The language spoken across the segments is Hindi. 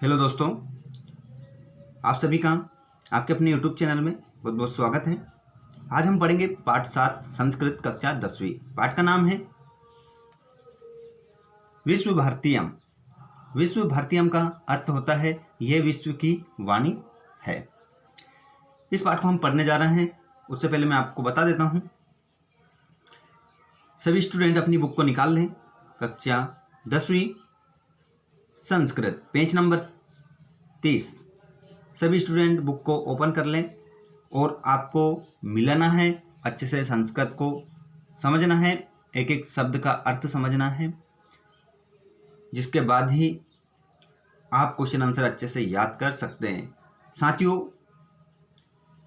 हेलो दोस्तों, आप सभी का आपके अपने यूट्यूब चैनल में बहुत बहुत स्वागत है। आज हम पढ़ेंगे पाठ 7 संस्कृत कक्षा 10वीं। पाठ का नाम है विश्व भारतीयम। विश्व भारतीयम का अर्थ होता है यह विश्व की वाणी है। इस पाठ को हम पढ़ने जा रहे हैं। उससे पहले मैं आपको बता देता हूँ, सभी स्टूडेंट अपनी बुक को निकाल लें। कक्षा 10वीं संस्कृत पेज नंबर 30। सभी स्टूडेंट बुक को ओपन कर लें और आपको मिलाना है, अच्छे से संस्कृत को समझना है, एक एक शब्द का अर्थ समझना है, जिसके बाद ही आप क्वेश्चन आंसर अच्छे से याद कर सकते हैं। साथियों,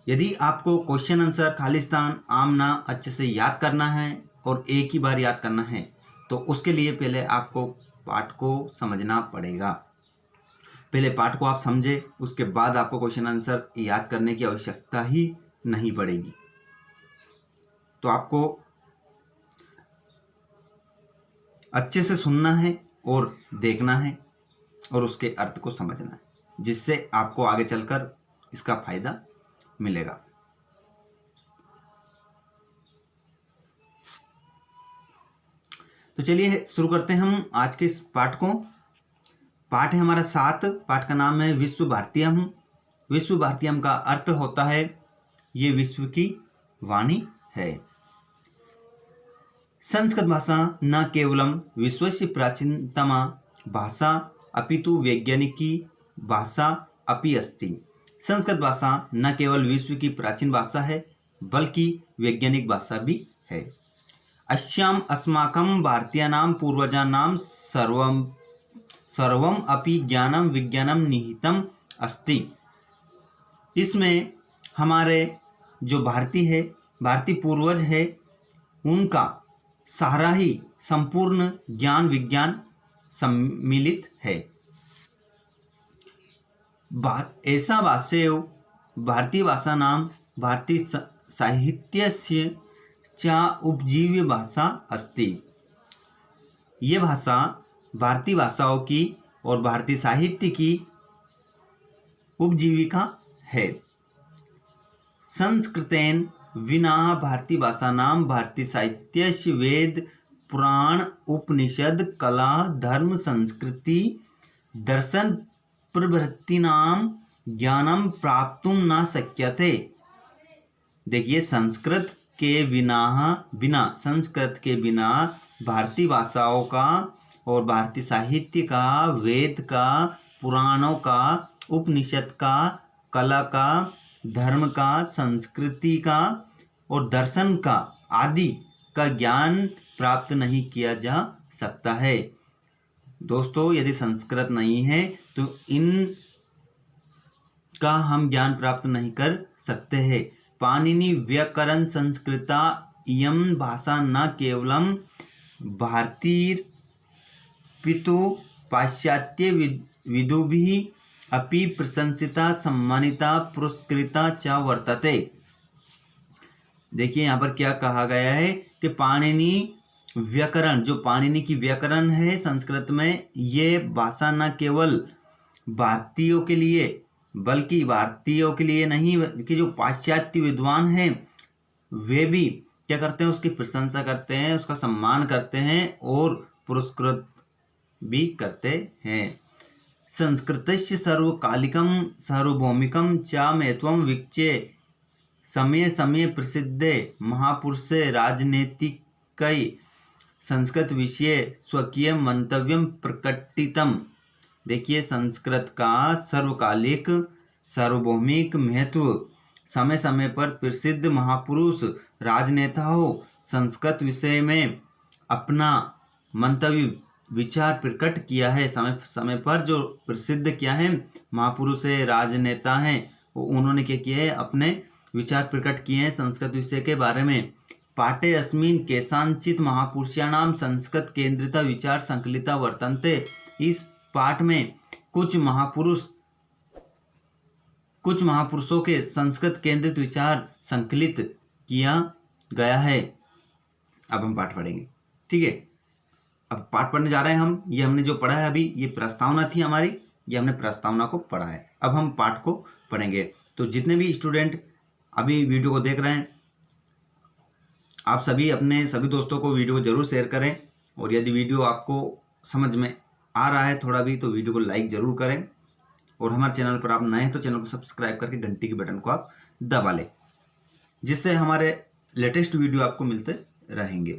यदि आपको क्वेश्चन आंसर खालिस्तान आमना अच्छे से याद करना है और एक ही बार याद करना है, तो उसके लिए पहले आपको पाठ को समझना पड़ेगा। पहले पाठ को आप समझे, उसके बाद आपको क्वेश्चन आंसर याद करने की आवश्यकता ही नहीं पड़ेगी। तो आपको अच्छे से सुनना है और देखना है और उसके अर्थ को समझना है, जिससे आपको आगे चलकर इसका फायदा मिलेगा। तो चलिए शुरू करते हैं हम आज के इस पाठ को। पाठ है हमारा 7। पाठ का नाम है विश्व भारतीयम। विश्व भारतीयम का अर्थ होता है ये विश्व की वाणी है। संस्कृत भाषा न केवलम विश्वस्य प्राचीनतमा भाषा अपितु वैज्ञानिकी भाषा अपि अस्ति। संस्कृत भाषा न केवल विश्व की प्राचीन भाषा है, बल्कि वैज्ञानिक भाषा भी है। अस्याम अस्माकं भारतीयानां पूर्वजानां सर्वम अपि ज्ञानम विज्ञानम निहितम अस्ति। इसमें हमारे जो भारतीय पूर्वज है, उनका सारा ही संपूर्ण ज्ञान विज्ञान सम्मिलित है। ऐसा भाष्यो भारतीय भाषा नाम भारतीय साहित्यस्य च उपजीव्य भाषा अस्ति। ये भाषा भारतीय भाषाओं की और भारतीय साहित्य की उपजीविका है। संस्कृतेन विना भारतीय भाषा नाम भारतीय साहित्यस्य वेद पुराण उपनिषद कला धर्म संस्कृति दर्शन प्रभृतीनाम ज्ञानम प्राप्तुम न शक्यते। देखिए, संस्कृत के बिना भारतीय भाषाओं का और भारतीय साहित्य का, वेद का, पुराणों का, उपनिषद का, कला का, धर्म का, संस्कृति का और दर्शन का आदि का ज्ञान प्राप्त नहीं किया जा सकता है। दोस्तों, यदि संस्कृत नहीं है तो इन का हम ज्ञान प्राप्त नहीं कर सकते हैं। पाणिनि व्याकरण संस्कृता इयं भाषा न केवलम भारतीय पितु पाश्चात्य विदुभिः अपि प्रशंसिता सम्मानिता पुरस्कृता च वर्तते। देखिए, यहाँ पर क्या कहा गया है कि पाणिनि व्याकरण, जो पाणिनि की व्याकरण है संस्कृत में, ये भाषा न केवल भारतीयों के लिए, बल्कि भारतीयों के लिए नहीं, कि जो पाश्चात्य विद्वान हैं वे भी क्या करते हैं, उसकी प्रशंसा करते हैं, उसका सम्मान करते हैं और पुरस्कृत भी करते हैं। संस्कृतस्य सर्वकालिकं सार्वभौमिकं च महत्वं वीक्ष्य समय समय प्रसिद्धे महापुरुषे राजनीतिकै संस्कृत विषये स्वकीय मंतव्यं प्रकटितम्। देखिए, संस्कृत का सर्वकालिक सार्वभौमिक महत्व, समय समय पर प्रसिद्ध महापुरुष राजनेताओं संस्कृत विषय में अपना मंतव्य विचार प्रकट किया है। समय समय पर जो प्रसिद्ध किया है महापुरुष है, राजनेता हैं, उन्होंने क्या किया है, अपने विचार प्रकट किए हैं संस्कृत विषय के बारे में। पाठे अस्मिन् केषांचित् महापुरुषाणां संस्कृत केंद्रित विचार संकलिता वर्तन्ते। इस पाठ में कुछ महापुरुषों के संस्कृत केंद्रित विचार संकलित किया गया है। अब हम पाठ पढ़ेंगे, ठीक है। अब पाठ पढ़ने जा रहे हैं हम। ये हमने जो पढ़ा है अभी, ये प्रस्तावना थी हमारी, ये हमने प्रस्तावना को पढ़ा है। अब हम पाठ को पढ़ेंगे। तो जितने भी स्टूडेंट अभी वीडियो को देख रहे हैं, आप सभी अपने सभी दोस्तों को वीडियो को जरूर शेयर करें, और यदि वीडियो आपको समझ में आ रहा है थोड़ा भी तो वीडियो को लाइक जरूर करें, और हमारे चैनल पर आप नए हैं तो चैनल को सब्सक्राइब करके घंटी के बटन को आप दबा लें, जिससे हमारे लेटेस्ट वीडियो आपको मिलते रहेंगे।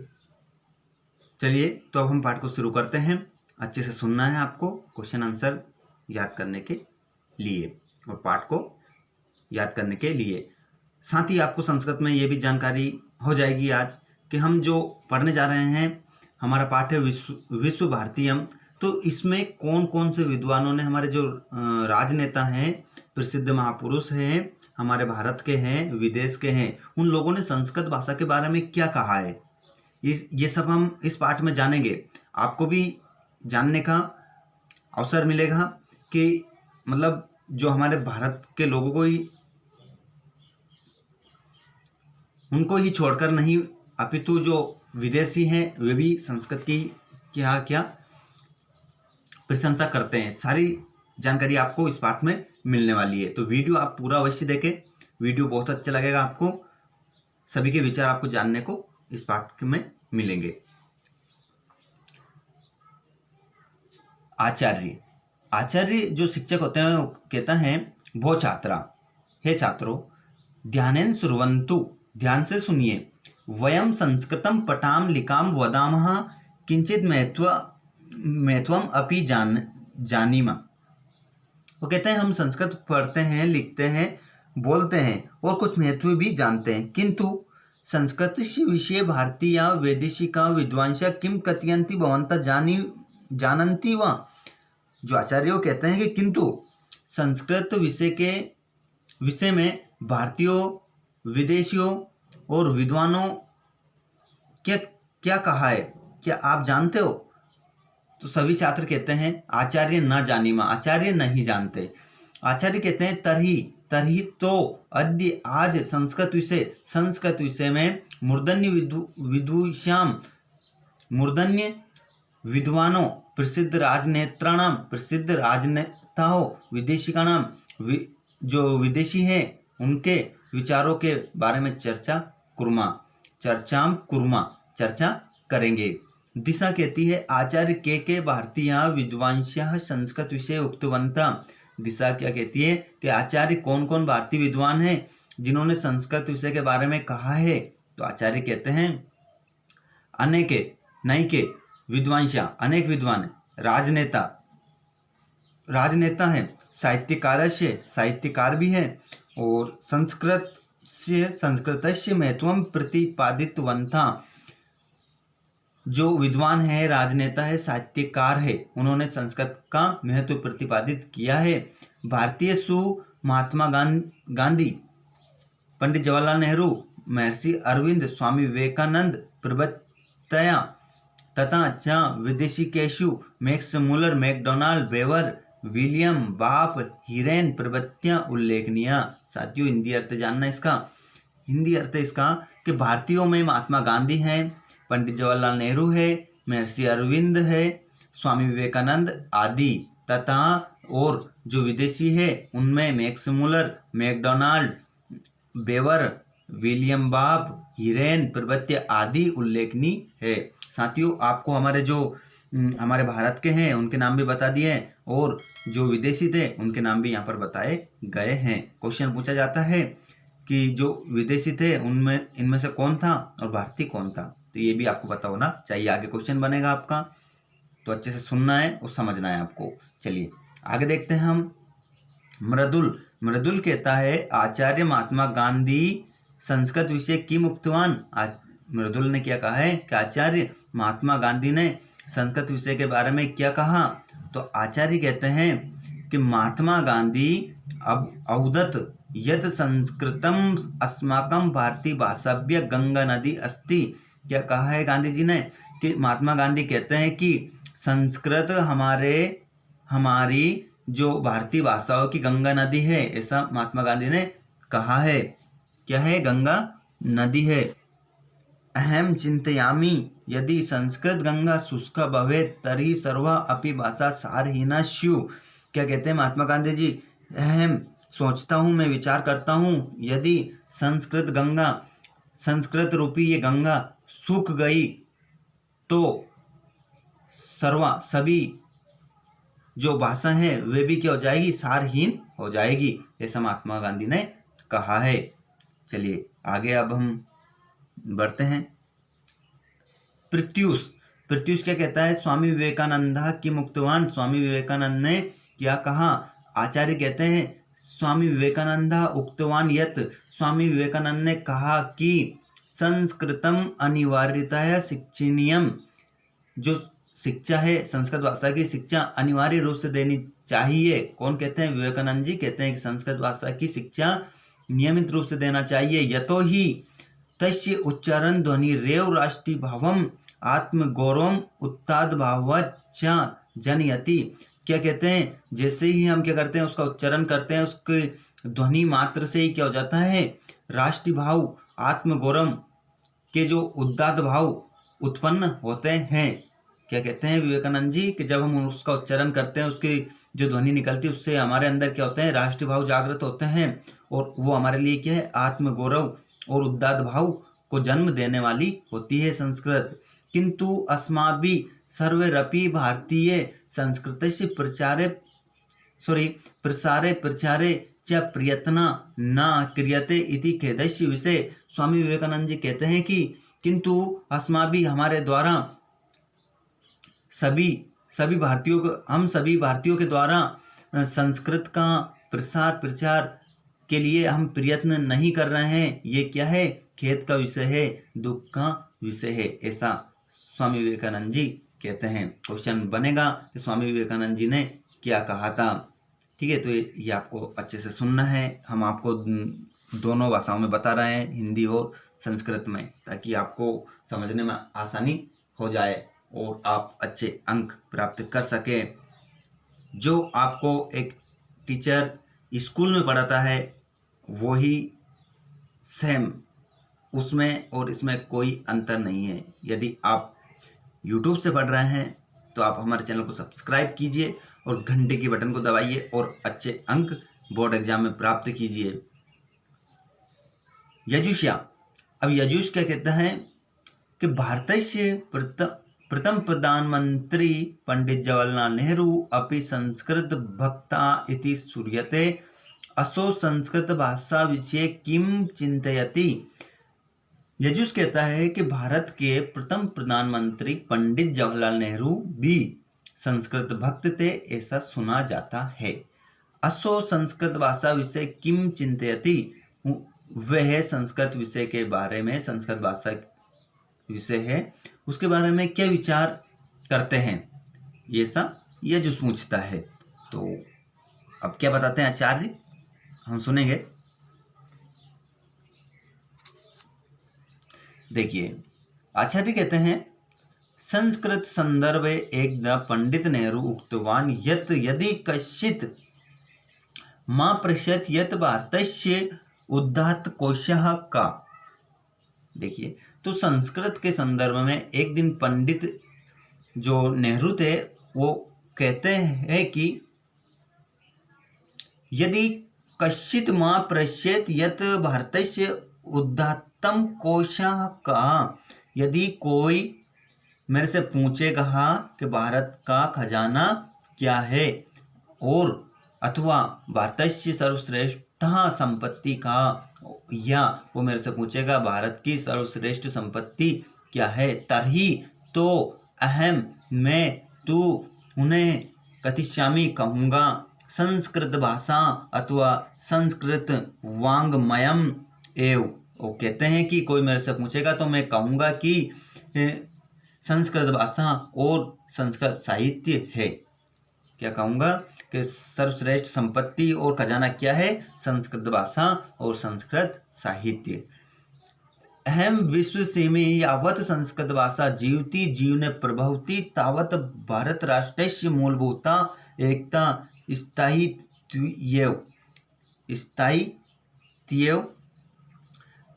चलिए तो अब हम पाठ को शुरू करते हैं। अच्छे से सुनना है आपको, क्वेश्चन आंसर याद करने के लिए और पाठ को याद करने के लिए। साथ ही आपको संस्कृत में ये भी जानकारी हो जाएगी आज कि हम जो पढ़ने जा रहे हैं, हमारा पाठ है विश्व भारतीयम। तो इसमें कौन कौन से विद्वानों ने, हमारे जो राजनेता हैं, प्रसिद्ध महापुरुष हैं, हमारे भारत के हैं, विदेश के हैं, उन लोगों ने संस्कृत भाषा के बारे में क्या कहा है, ये सब हम इस पाठ में जानेंगे। आपको भी जानने का अवसर मिलेगा कि मतलब जो हमारे भारत के लोगों को ही, उनको ही छोड़कर नहीं, अपितु जो विदेशी हैं वे भी संस्कृत की क्या क्या प्रशंसा करते हैं। सारी जानकारी आपको इस पाठ में मिलने वाली है। तो वीडियो आप पूरा अवश्य देखें, वीडियो बहुत अच्छा लगेगा आपको। सभी के विचार आपको जानने को इस पाठ में मिलेंगे। आचार्य, आचार्य जो शिक्षक होते हैं वो कहता है, भो छात्रा, हे छात्रों, ध्यानेन श्रुवन्तु, ध्यान से सुनिए, वयम संस्कृतम पठाम लिखाम वदामः किंचित महत्वम अपि जानीम। वो कहते हैं हम संस्कृत पढ़ते हैं, लिखते हैं, बोलते हैं और कुछ महत्व भी जानते हैं, किंतु संस्कृत विषये भारतीय वैदेशिका विद्वांसा किम कथयन्ति भवन्तः जानन्ति वा। जो आचार्य कहते हैं कि किंतु संस्कृत विषय में भारतीयों, विदेशियों और विद्वानों क्या कहा है, क्या आप जानते हो? तो सभी छात्र कहते हैं आचार्य न जानीमा, आचार्य नहीं जानते। आचार्य कहते हैं तरही तो अद्य, आज संस्कृत विषय में मूर्धन्य विद्वानों, प्रसिद्ध राजनेताओं, विदेशिकानाम, जो विदेशी हैं उनके विचारों के बारे में चर्चा करेंगे। दिशा कहती है, आचार्य के भारतीय विद्वांसः संस्कृत विषय उक्तवन्तः। दिशा क्या कहती है कि आचार्य कौन कौन भारतीय विद्वान हैं जिन्होंने संस्कृत विषय के बारे में कहा है। तो आचार्य कहते हैं नैके विद्वांसा, अनेक विद्वान, राजनेता हैं, साहित्यकार भी हैं, और संस्कृतस्य महत्वं प्रतिपादितवन्तः। जो विद्वान है, राजनेता है, साहित्यकार है, उन्होंने संस्कृत का महत्व प्रतिपादित किया है। भारतीय महात्मा गांधी, पंडित जवाहरलाल नेहरू, महर्षि अरविंद, स्वामी विवेकानंद प्रभृतया तथा विदेशिकेषु Max Muller, McDonald, Weber, William बाप, हिरेन प्रभृतियां उल्लेखनीय। साथियों, हिंदी अर्थ जानना इसका। हिंदी अर्थ इसका कि भारतीयों में महात्मा गांधी हैं, पंडित जवाहरलाल नेहरू है, महर्षि अरविंद है, स्वामी विवेकानंद आदि, तथा और जो विदेशी है उनमें Max Muller, McDonald, Weber, William बाब, हिरेन प्रभृति आदि उल्लेखनीय है। साथियों, आपको हमारे भारत के हैं उनके नाम भी बता दिए हैं, और जो विदेशी थे उनके नाम भी यहाँ पर बताए गए हैं। क्वेश्चन पूछा जाता है कि जो विदेशी थे इनमें से कौन था और भारतीय कौन था, तो ये भी आपको पता होना चाहिए। आगे क्वेश्चन बनेगा आपका, तो अच्छे से सुनना है और समझना है आपको। चलिए आगे देखते हैं हम। मृदुल कहता है, आचार्य महात्मा गांधी संस्कृत विषय किम उक्तवान। मृदुल ने क्या कहा है कि आचार्य महात्मा गांधी ने संस्कृत विषय के बारे में क्या कहा। तो आचार्य कहते हैं कि महात्मा गांधी अब अवदत यद संस्कृतम अस्माकं भारतीय भाषाभ्य गंगा नदी अस्ति। क्या कहा है गांधी जी ने कि महात्मा गांधी कहते हैं कि संस्कृत हमारी जो भारतीय भाषाओं की गंगा नदी है, ऐसा महात्मा गांधी ने कहा है। क्या है? गंगा नदी है। अहम चिंतयामि यदि संस्कृत गंगा शुष्का भवेत् तर्हि सर्वा अपि भाषा सारहीना स्युः। क्या कहते हैं महात्मा गांधी जी, अहम सोचता हूँ, मैं विचार करता हूँ, यदि संस्कृत रूपी ये गंगा सूख गई तो सभी जो भाषा है वे भी क्या हो जाएगी, सारहीन हो जाएगी, ऐसा महात्मा गांधी ने कहा है। चलिए आगे अब हम बढ़ते हैं। प्रत्यूष क्या कहता है, स्वामी विवेकानंदा की मुक्तवान, स्वामी विवेकानंद ने क्या कहा, आचार्य कहते हैं स्वामी विवेकानंदा उक्तवान यत, स्वामी विवेकानंद ने कहा कि संस्कृतम अनिवार्यतया शिक्षणीयम, जो शिक्षा है संस्कृत भाषा की शिक्षा अनिवार्य रूप से देनी चाहिए। कौन कहते हैं, विवेकानंद जी कहते हैं कि संस्कृत भाषा की शिक्षा नियमित रूप से देना चाहिए। यतो ही तस्य उच्चारण ध्वनि रेव राष्ट्रीय भावम आत्मगौरवम उत्ताद भावच जनयति। क्या कहते हैं, जैसे ही हम क्या करते हैं उसका उच्चारण करते हैं, उसके ध्वनि मात्र से ही क्या हो जाता है, राष्ट्रीय भाव आत्मगौरव के जो उद्दात भाव उत्पन्न होते हैं। क्या कहते हैं विवेकानंद जी कि जब हम उसका उच्चारण करते हैं, उसकी जो ध्वनि निकलती है उससे हमारे अंदर क्या होते हैं, राष्ट्रीय भाव जागृत होते हैं, और वो हमारे लिए क्या है, आत्मगौरव और उद्दात भाव को जन्म देने वाली होती है संस्कृत। किंतु अस्माभिः सर्वैरपि भारतीय संस्कृतस्य प्रसारे च प्रयत्न न क्रियते इति खेदस्य विषय। स्वामी विवेकानंद जी कहते हैं कि किंतु अस्माभिः हमारे द्वारा सभी भारतीयों के द्वारा संस्कृत का प्रचार के लिए हम प्रयत्न नहीं कर रहे हैं। ये क्या है, खेद का विषय है, दुख का विषय है, ऐसा स्वामी विवेकानंद जी कहते हैं। क्वेश्चन बनेगा कि स्वामी विवेकानंद जी ने क्या कहा था। ठीक है, तो ये आपको अच्छे से सुनना है। हम आपको दोनों भाषाओं में बता रहे हैं, हिंदी और संस्कृत में, ताकि आपको समझने में आसानी हो जाए और आप अच्छे अंक प्राप्त कर सकें। जो आपको एक टीचर स्कूल में पढ़ाता है वही सेम, उसमें और इसमें कोई अंतर नहीं है। यदि आप YouTube से पढ़ रहे हैं तो आप हमारे चैनल को सब्सक्राइब कीजिए और घंटे की बटन को दबाइए और अच्छे अंक बोर्ड एग्जाम में प्राप्त कीजिए। यजुषा, अब यजुष क्या कहता है कि भारतस्य प्रथम प्रधानमंत्री पंडित जवाहरलाल नेहरू अपि संस्कृत भक्ता इति श्रूयते, असो संस्कृत भाषा विषये किम चिंतयति। यजुष कहता है कि भारत के प्रथम प्रधानमंत्री पंडित जवाहरलाल नेहरू भी संस्कृत भक्त थे, ऐसा सुना जाता है। असो संस्कृत भाषा विषय किम चिंतयति, वह संस्कृत विषय के बारे में, संस्कृत भाषा विषय है उसके बारे में क्या विचार करते हैं, ये सब यजुष पूछता है। तो अब क्या बताते हैं आचार्य, हम सुनेंगे। देखिए आचार्य कहते हैं, संस्कृत संदर्भे एकदा पंडित नेहरू उक्तवान यत् यदि कश्चित् मा पृच्छत् यत् भारतस्य उद्धात कोशः का। देखिए, तो संस्कृत के संदर्भ में एक दिन पंडित जो नेहरू थे वो कहते हैं कि यदि कश्चित् मा पृच्छेत यत् भारतस्य उद्धातम कोशः का, यदि कोई मेरे से पूछेगा कि भारत का खजाना क्या है, और अथवा भारतस्य सर्वश्रेष्ठ संपत्ति का, या वो मेरे से पूछेगा भारत की सर्वश्रेष्ठ संपत्ति क्या है, तर्हि तो अहम मैं तू उन्हें कथिष्यामि कहूँगा संस्कृत भाषा अथवा संस्कृत वांग्मयम एव। वो कहते हैं कि कोई मेरे से पूछेगा तो मैं कहूँगा कि संस्कृत भाषा और संस्कृत साहित्य है। क्या कहूँगा कि सर्वश्रेष्ठ संपत्ति और खजाना क्या है, संस्कृत भाषा और संस्कृत साहित्य। अहम विश्व सीमे यावत संस्कृत भाषा जीवती जीवने प्रभवती तावत भारत राष्ट्रस्य मूलभूता एकता स्थायित्व।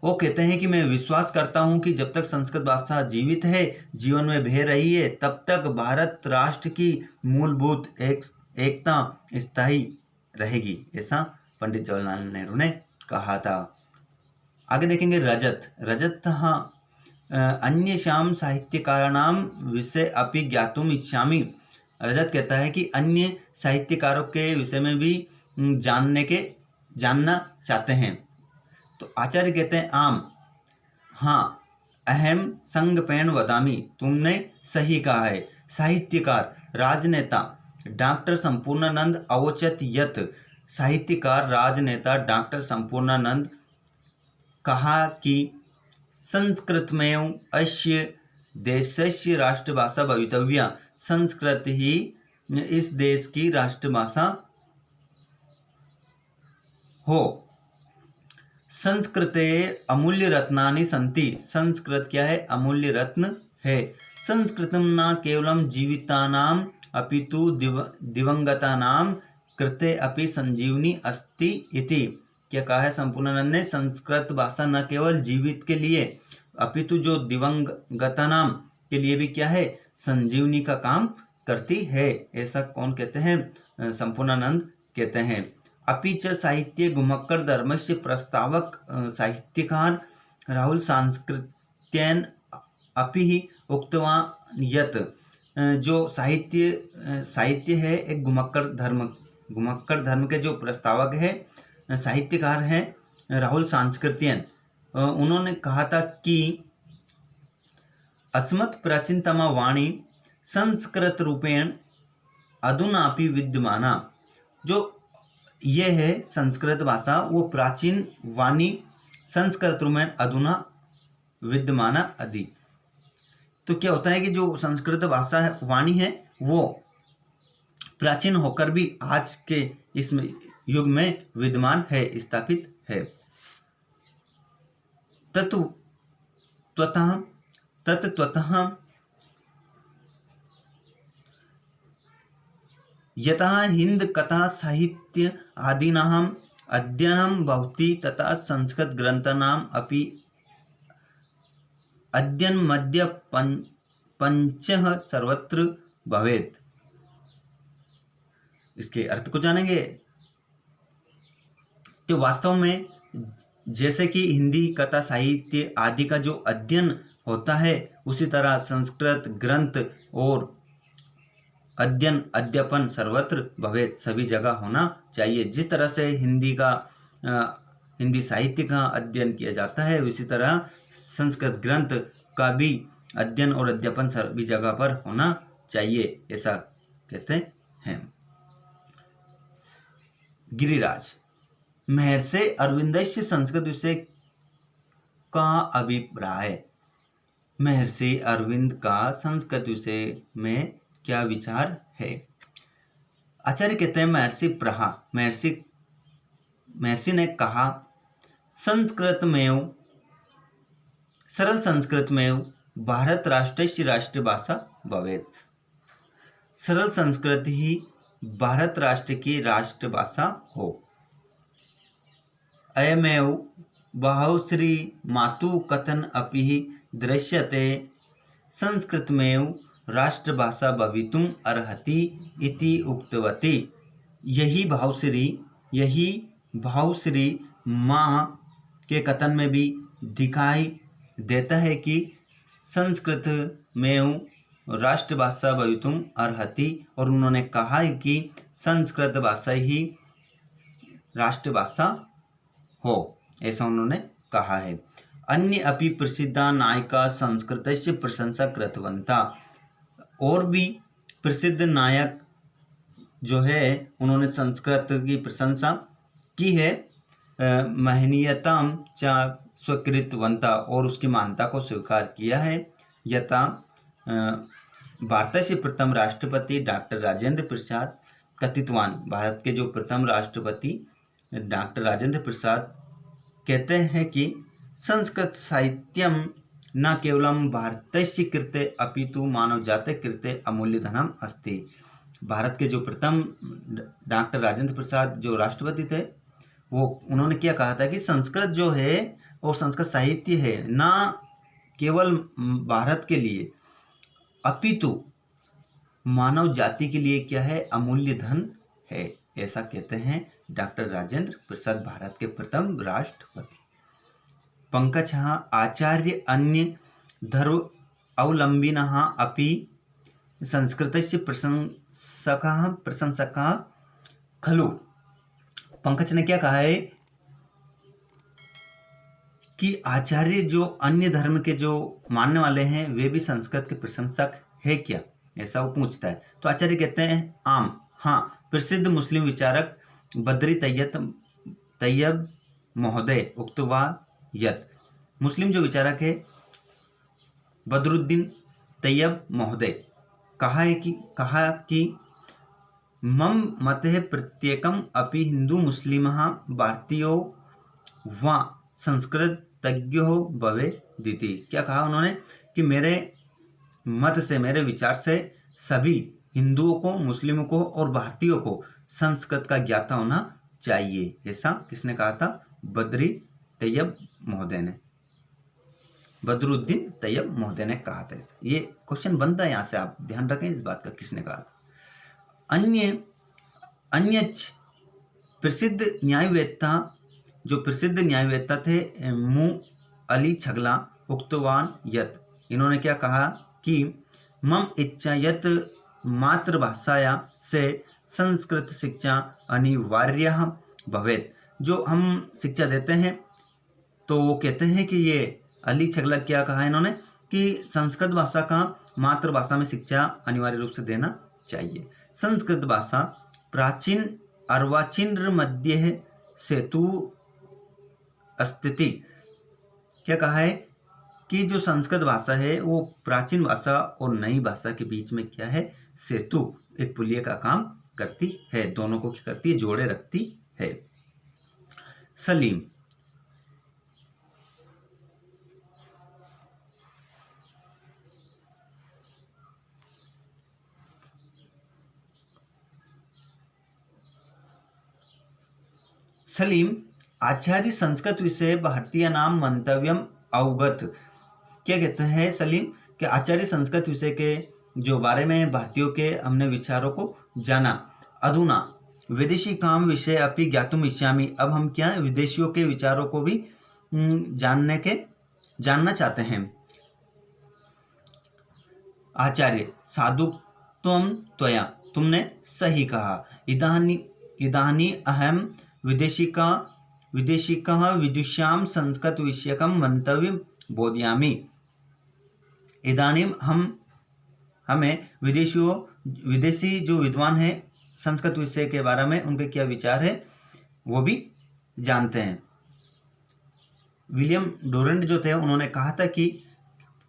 वो कहते हैं कि मैं विश्वास करता हूं कि जब तक संस्कृत भाषा जीवित है, जीवन में बह रही है, तब तक भारत राष्ट्र की मूलभूत एकता स्थायी रहेगी, ऐसा पंडित जवाहरलाल नेहरू ने कहा था। आगे देखेंगे रजत अन्येषां साहित्यकाराणां विषय अपि ज्ञातुम इच्छामि। रजत कहता है कि अन्य साहित्यकारों के विषय में भी जानना चाहते हैं। तो आचार्य कहते हैं आम, हाँ, अहम संगपेन वदामि, तुमने सही कहा है। साहित्यकार, राजनेता डॉक्टर संपूर्णानंद अवोचत यत्, साहित्यकार राजनेता डॉक्टर संपूर्णानंद कहा कि संस्कृतमेव अस्य देशस्य राष्ट्रभाषा भवितव्या, संस्कृत ही इस देश की राष्ट्रभाषा हो। संस्कृते अमूल्य रत्नानि सन्ति, संस्कृत क्या है? अमूल्य रत्न है। संस्कृतं न केवलं जीवितानां अपितु दिवंगतानां कृते अपि संजीवनी अस्ति इति। क्या कहा है संपूर्णानंद ने? संस्कृत भाषा न केवल जीवित के लिए अपितु जो दिवंगतानाम के लिए भी क्या है? संजीवनी का काम करती है। ऐसा कौन कहते हैं? संपूर्णानंद कहते हैं। अपि च साहित्ये घुमक्कड़ धर्मस्य प्रस्तावक साहित्यकार राहुल सांस्कृत्येन अपि ही उक्तवान यत्, जो साहित्य है एक घुमक्कड़ धर्म के जो प्रस्तावक है साहित्यकार हैं राहुल सांस्कृत्यन, उन्होंने कहा था कि अस्मत् प्राचीनतमा वाणी संस्कृत रूपेण अधुनापि विद्यमाना, जो ये है संस्कृत भाषा वो प्राचीन वाणी संस्कृत रूपेण अधुना विद्यमाना आदि। तो क्या होता है कि जो संस्कृत भाषा है वाणी है वो प्राचीन होकर भी आज के इस युग में विद्यमान है, स्थापित है। तत्त्वतः यतः हिंद कथा साहित्य आदीनां अध्ययनं भवति तथा संस्कृत ग्रंथानां अपि अध्ययन मध्य पंचः सर्वत्र भवेत्। इसके अर्थ को जानेंगे। तो वास्तव में जैसे कि हिंदी कथा साहित्य आदि का जो अध्ययन होता है उसी तरह संस्कृत ग्रंथ और अध्ययन अध्यापन सर्वत्र भवेत्, सभी जगह होना चाहिए। जिस तरह से हिंदी साहित्य का अध्ययन किया जाता है उसी तरह संस्कृत ग्रंथ का भी अध्ययन और अध्यापन सभी जगह पर होना चाहिए, ऐसा कहते हैं। गिरिराज, महर्षि अरविंदस्य संस्कृत विषय का अभिप्राय। महर्षि अरविंद का संस्कृत विषय में क्या विचार है? आचार्य कहते हैं महर्षि ने कहा सरल संस्कृत में भारत राष्ट्रस्य राष्ट्रभाषा भवेत्। सरल संस्कृत ही भारत राष्ट्र की राष्ट्रभाषा हो। अयमेव बहुश्री मातु कथन अपि दृश्यते संस्कृतमेव राष्ट्रभाषा भवितुम अर्हति इति उक्तवती। यही भावश्री माँ के कथन में भी दिखाई देता है कि संस्कृत में राष्ट्रभाषा भवितुम अर्हति, और उन्होंने कहा है कि संस्कृत भाषा ही राष्ट्रभाषा हो, ऐसा उन्होंने कहा है। अन्य अपि प्रसिद्धा नायिका संस्कृतस्य प्रशंसा कृतवन्ता, और भी प्रसिद्ध नायक जो है उन्होंने संस्कृत की प्रशंसा की है। महनीयतां च स्वीकृतवन्ता, और उसकी मान्यता को स्वीकार किया है। यथा भारत के प्रथम राष्ट्रपति डॉक्टर राजेंद्र प्रसाद कथितवान, भारत के जो प्रथम राष्ट्रपति डॉक्टर राजेंद्र प्रसाद कहते हैं कि संस्कृत साहित्यम न केवलम भारतस्य कृते अपितु मानव जाति कृते अमूल्य धनम अस्ति। भारत के जो प्रथम डॉक्टर राजेंद्र प्रसाद जो राष्ट्रपति थे वो उन्होंने क्या कहा था कि संस्कृत जो है और संस्कृत साहित्य है न केवल भारत के लिए अपितु मानव जाति के लिए क्या है, अमूल्य धन है। ऐसा कहते हैं डॉक्टर राजेंद्र प्रसाद, भारत के प्रथम राष्ट्रपति। पंकज आचार्य अन्य धर्म अवलंबिनः अपि संस्कृतस्य प्रशंसकः खलु। पंकज ने क्या कहा है कि आचार्य जो अन्य धर्म के जो मानने वाले हैं वे भी संस्कृत के प्रशंसक है क्या, ऐसा वो पूछता है। तो आचार्य कहते हैं आम, हाँ। प्रसिद्ध मुस्लिम विचारक बद्री तैयब महोदय उक्तवा यत्, मुस्लिम जो विचारक है बदरुद्दीन तैयब महोदय कहा कि मम मते प्रत्येकम अपि हिंदू मुस्लिमः भारतीयो वा संस्कृतज्ञो भवेदिति। क्या कहा उन्होंने कि मेरे मत से, मेरे विचार से सभी हिंदुओं को, मुस्लिमों को और भारतीयों को संस्कृत का ज्ञाता होना चाहिए। ऐसा किसने कहा था? बद्री तैयब महोदय ने, बदरुद्दीन तैयब महोदय ने कहा था। ये क्वेश्चन बनता है, यहाँ से आप ध्यान रखें इस बात का, किसने कहा था। अन्य प्रसिद्ध न्यायवेत्ता, जो प्रसिद्ध न्यायवेत्ता थे मु अली छगला उक्तवान यत्, इन्होंने क्या कहा कि मम इच्छा यत् मातृभाषाया से संस्कृत शिक्षा अनिवार्य भवेत्। जो हम शिक्षा देते हैं तो वो कहते हैं कि ये अली छगला क्या कहा इन्होंने कि संस्कृत भाषा का मातृभाषा में शिक्षा अनिवार्य रूप से देना चाहिए। संस्कृत भाषा प्राचीन अर्वाचीन मध्य सेतु अस्तित्व, क्या कहा है कि जो संस्कृत भाषा है वो प्राचीन भाषा और नई भाषा के बीच में क्या है, सेतु, एक पुलिया का काम करती है, दोनों को क्या करती है, जोड़े रखती है। सलीम, सलीम आचार्य संस्कृत विषय भारतीय नाम मंतव्यम अवगत। क्या कहते हैं सलीम कि आचार्य संस्कृत विषय के जो बारे में भारतीयों के हमने विचारों को जाना। अधुना विदेशी काम विषय अपि ज्ञातुम इच्छामि, अब हम क्या विदेशियों के विचारों को भी जानना चाहते हैं। आचार्य साधुत्वम त्वया, तुमने सही कहा। इदानी अहम विदेशिकः विदुषां संस्कृत विषयकं मंतव्यं बोधयामि। इदानीम हमें विदेशी जो विद्वान हैं संस्कृत विषय के बारे में उनके क्या विचार है वो भी जानते हैं। विलियम डोरेंट जो थे उन्होंने कहा था कि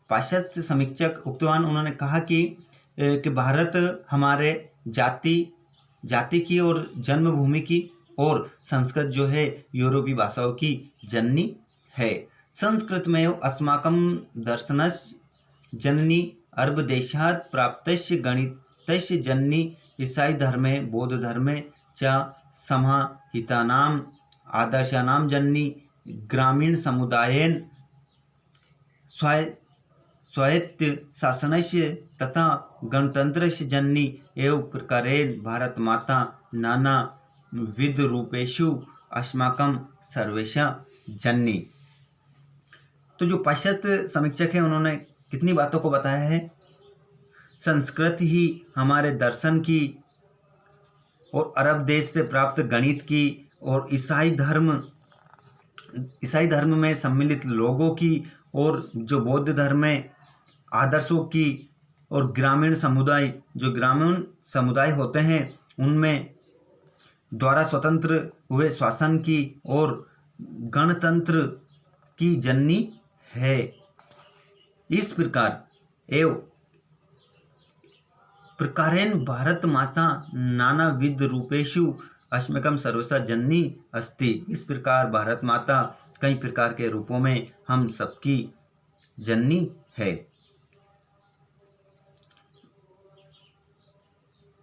पाश्चात्य समीक्षक उक्तवान, उन्होंने कहा कि भारत हमारे जाति की और जन्मभूमि की और संस्कृत जो है यूरोपीय भाषाओं की जननी है। संस्कृत में अस्माकं दर्शनस्य जननी अरब देशात् प्राप्तस्य गणितस्य जननी ईसाई धर्मे बौद्ध धर्मे च समाहितानाम् आदर्शानां जननी ग्रामीण समुदायेन स्वायत्त शासनस्य तथा गणतंत्रस्य जननी एवं प्रकारेण भारत माता नाना विध रूपेषु अस्माकं सर्वेषां जननी। तो जो पाश्चात्य समीक्षक हैं उन्होंने कितनी बातों को बताया है, संस्कृत ही हमारे दर्शन की और अरब देश से प्राप्त गणित की और ईसाई धर्म में सम्मिलित लोगों की और जो बौद्ध धर्म में आदर्शों की और ग्रामीण समुदाय होते हैं उनमें द्वारा स्वतंत्र हुए शासन की और गणतंत्र की जननी है। इस प्रकारेण भारत माता नाना विध रूपेषु अस्माकं सर्वसा जननी अस्ति। इस प्रकार भारत माता कई प्रकार के रूपों में हम सबकी जननी है।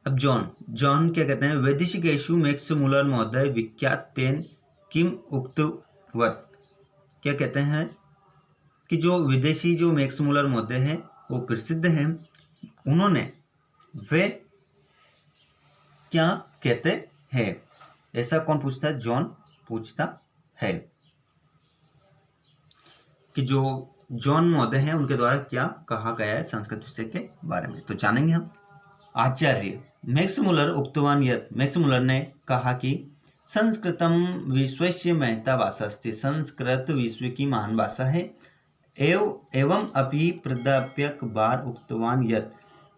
अब जॉन क्या कहते हैं, वैदेशिकेषु मैक्स मुलर महोदय विख्यात तेन किम उक्तवत। क्या कहते हैं कि जो विदेशी जो मैक्स मुलर महोदय हैं वो प्रसिद्ध हैं, उन्होंने वे क्या कहते हैं? ऐसा कौन पूछता है? जॉन पूछता है कि जो जॉन महोदय हैं उनके द्वारा क्या कहा गया है संस्कृत विषय के बारे में, तो जानेंगे हम। आचार्य मैक्स मुलर उक्तवान यत्, मैक्स मुलर ने कहा कि संस्कृतम विश्वस्य महता भाषा अस्ति, संस्कृत विश्व की महान भाषा है। एवं अपि प्राध्यापक बार उक्तवान यत्,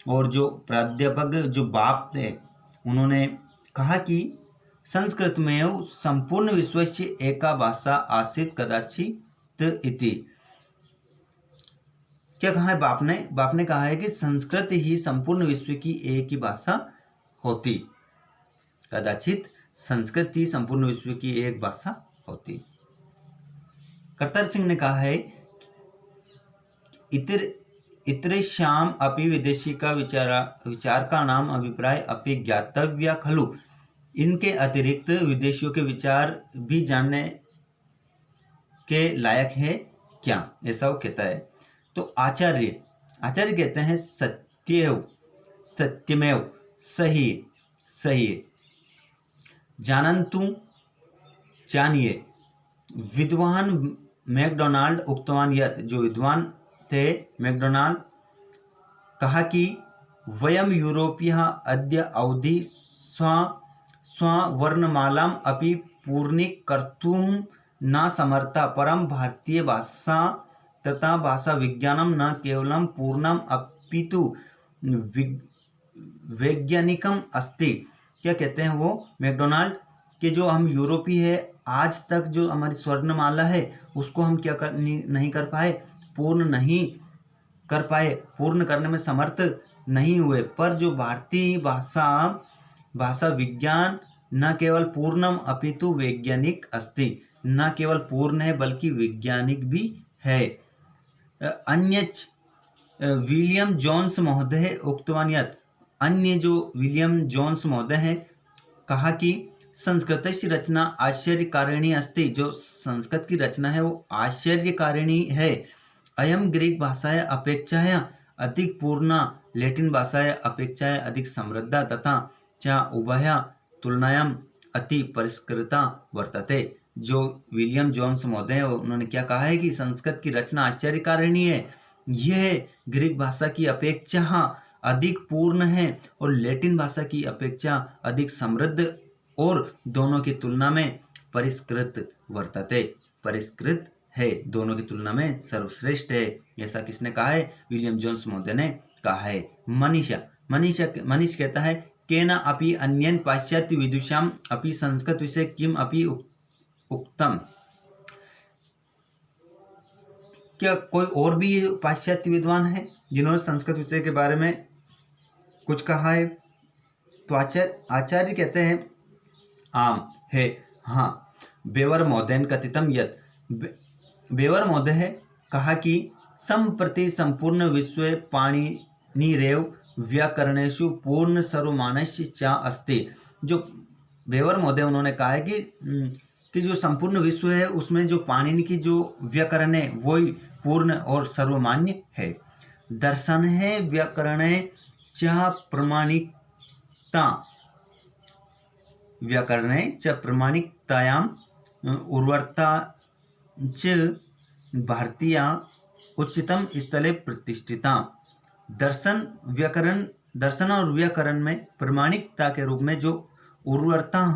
और जो प्राध्यापक जो बाप थे उन्होंने कहा कि संस्कृत में संपूर्ण विश्वस्य एका भाषा आसीत् कदाचित् इति। क्या कहा है बाप ने? बाप ने कहा है कि संस्कृत ही संपूर्ण विश्व की एक ही भाषा होती, कदाचित संस्कृत ही संपूर्ण विश्व की एक भाषा होती। करतार सिंह ने कहा है इतरेषाम् अपि विदेशी का विचार का नाम अभिप्राय अपि ज्ञातव्या खलु, इनके अतिरिक्त विदेशियों के विचार भी जानने के लायक है क्या, ऐसा वो कहता है। तो आचार्य कहते हैं सत्यमेव सही जानन्तु जानिए। विद्वान मैकडोनाल्ड उक्तवान यत्, जो विद्वान थे मैकडोनाल्ड कहा कि वयम यूरोपीयः अद्य अवधि स्ववर्णमालाम् अपि पूर्णीकर्तुं न समर्था, परं भारतीय भाषा तथा भाषा विज्ञानम न केवलम पूर्णम अपितु वैज्ञानिकम अस्ति। क्या कहते हैं वो मैकडोनाल्ड कि जो हम यूरोपीय है, आज तक जो हमारी स्वर्णमाला है उसको हम क्या नहीं कर पाए, पूर्ण नहीं कर पाए, पूर्ण करने में समर्थ नहीं हुए। पर जो भारतीय भाषा विज्ञान न केवल पूर्णम अपितु वैज्ञानिक अस्ति, न केवल पूर्ण है बल्कि वैज्ञानिक भी है। अन्यच विलियम जोन्स महोदय उक्तवान यत्, अन्य जो विलियम जोन्स महोदय हैं कहा कि संस्कृतस्य रचना आश्चर्यकारिणी अस्ति, जो संस्कृत की रचना है वो आश्चर्यकारिणी है। अयम ग्रीक भाषाएं अपेक्षाया अधिक पूर्णा, लैटिन भाषाएं अपेक्षाएं अधिक समृद्धा तथा च उभया तुलनायाम अति परिष्कृता वर्तते। जो विलियम जोन्स महोदय हैं उन्होंने क्या कहा है कि संस्कृत की रचना आश्चर्यकारिणी है, यह ग्रीक भाषा की अपेक्षा अधिक पूर्ण है और लैटिन भाषा की अपेक्षा अधिक समृद्ध और दोनों की तुलना में परिष्कृत वर्तते, परिष्कृत है, दोनों की तुलना में सर्वश्रेष्ठ है। ऐसा किसने कहा है? विलियम जोन्स महोदय ने कहा है। मनीष कहता है केन अपि अन्यन पाश्चात्य विदुषाम अपि संस्कृत विषय किम अपि उक्तम, क्या कोई और भी पाश्चात्य विद्वान है जिन्होंने संस्कृत विषय के बारे में कुछ कहा है? तो आचार्य कहते हैं आम है, हाँ। बेवर महोदय कथितम यत्, बेवर महोदय है कहा कि संप्रति संपूर्ण विश्व पाणिनिरेव व्याकरणेषु पूर्ण सर्वमानस्य च अस्ति। जो बेवर महोदय उन्होंने कहा है कि जो संपूर्ण विश्व है उसमें जो पाणिनि की जो व्याकरण है वही पूर्ण और सर्वमान्य है। दर्शन है व्याकरण च प्रमाणिकता, व्याकरणे च प्रमाणिकतायाम उर्वरता च भारतीया उच्चतम स्थले प्रतिष्ठिता। दर्शन और व्याकरण में प्रमाणिकता के रूप में जो उर्वरता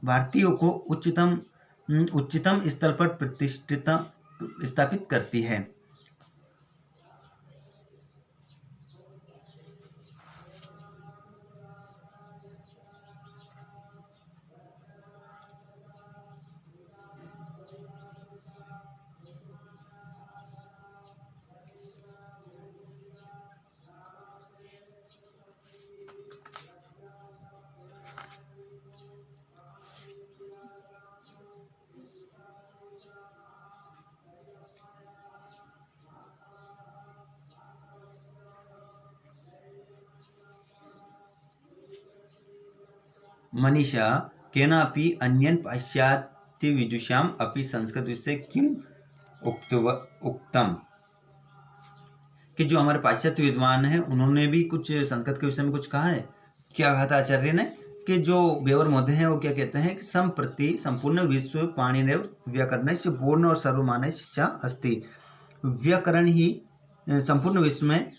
भारतीयों को उच्चतम स्थल पर प्रतिष्ठित स्थापित करती है। मनीषा केनापि अन्यन पाश्चात्य विदुषाम अपि संस्कृत विषय किम उक्तम, कि जो हमारे पाश्चात्य विद्वान हैं उन्होंने भी कुछ संस्कृत के विषय में कुछ कहा है। क्या कहा था आचार्य ने कि जो बेवर महोदय हैं वो क्या कहते हैं कि संप्रति संपूर्ण विश्व पाणिनेव व्याकरणस्य पूर्ण और सर्वमानस्य च अस्ति। व्याकरण ही संपूर्ण विश्व में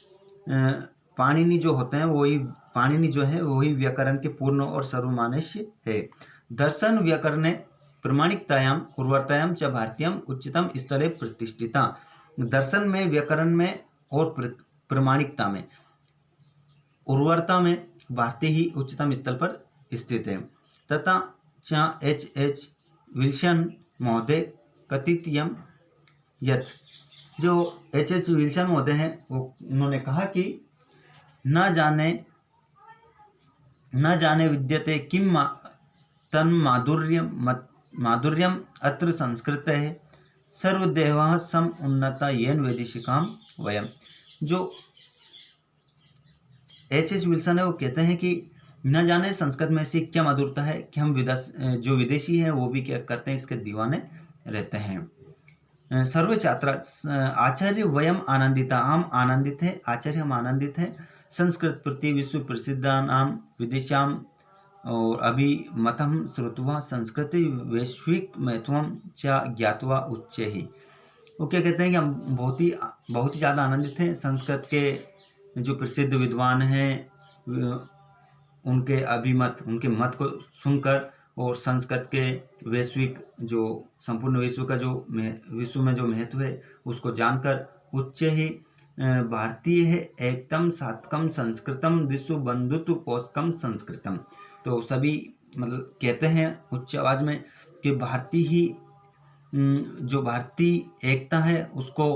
पाणिनि जो होते हैं वही पाणिनि जो है वही व्याकरण के पूर्ण और सर्वमानस्य है। दर्शन व्याकरणे प्रमाणिकतायाम उर्वरतायाम च भारतीयम उच्चतम स्थले प्रतिष्ठिता। दर्शन में व्याकरण में और प्रमाणिकता में उर्वरता में भारतीय ही उच्चतम स्थल पर स्थित है। तथा च H.H. विल्सन महोदय कथितयम यथ, जो H.H. विल्सन महोदय हैं वो उन्होंने कहा कि न जाने विद्यते किम तन माधुर्यम अत्र संस्कृत है सर्वदेव सम उन्नता येन वैदेशिकाम वयम। जो H.H. विल्सन है वो कहते हैं कि न जाने संस्कृत में से क्या मधुरता है कि हम जो विदेशी हैं वो भी क्या करते हैं, इसके दीवाने रहते हैं। सर्व छात्रा आचार्य वयम आनंदिता, हम आनंदित हैं, आचार्य हम आनंदित हैं। संस्कृत प्रति विश्व प्रसिद्धानाम विदेशाम और अभी मतम श्रुत्वा संस्कृति वैश्विक महत्वम च ज्ञातवा उच्चे ही। वो क्या कहते हैं कि हम बहुत ही ज़्यादा आनंदित हैं। संस्कृत के जो प्रसिद्ध विद्वान हैं उनके अभिमत, उनके मत को सुनकर और संस्कृत के वैश्विक जो संपूर्ण विश्व का जो विश्व में जो महत्व है उसको जानकर उच्च ही भारतीय है एकदम सात्कम संस्कृतम विश्व बंधुत्व पोषकम संस्कृतम। तो सभी मतलब कहते हैं उच्च आवाज में कि भारतीय ही जो भारतीय एकता है उसको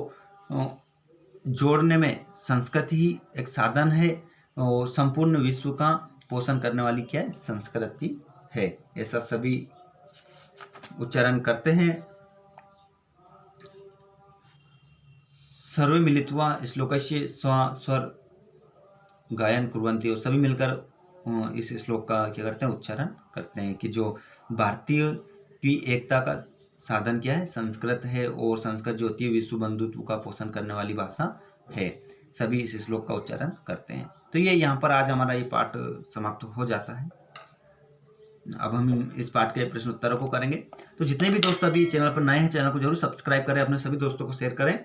जोड़ने में संस्कृत ही एक साधन है और संपूर्ण विश्व का पोषण करने वाली क्या है, संस्कृति है। ऐसा सभी उच्चारण करते हैं। सर्वे मिलित्वा श्लोकस्य स्वर गायन कुर्वन्ति, और सभी मिलकर इस श्लोक का क्या करते हैं, उच्चारण करते हैं कि जो भारतीय की एकता का साधन क्या है, संस्कृत है और संस्कृत जो होती है विश्व बंधुत्व का पोषण करने वाली भाषा है। सभी इस श्लोक का उच्चारण करते हैं। तो ये यहाँ पर आज हमारा ये पाठ समाप्त हो जाता है। अब हम इस पाठ के प्रश्न उत्तरों को करेंगे। तो जितने भी दोस्त अभी चैनल पर नए हैं चैनल को जरूर सब्सक्राइब करें, अपने सभी दोस्तों को शेयर करें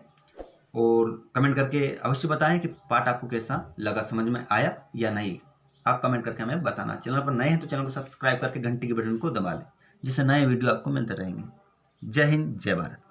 और कमेंट करके अवश्य बताएं कि पाठ आपको कैसा लगा, समझ में आया या नहीं। आप कमेंट करके हमें बताना। चैनल पर नए हैं तो चैनल को सब्सक्राइब करके घंटी के बटन को दबा लें, जिससे नए वीडियो आपको मिलते रहेंगे। जय हिंद, जय भारत।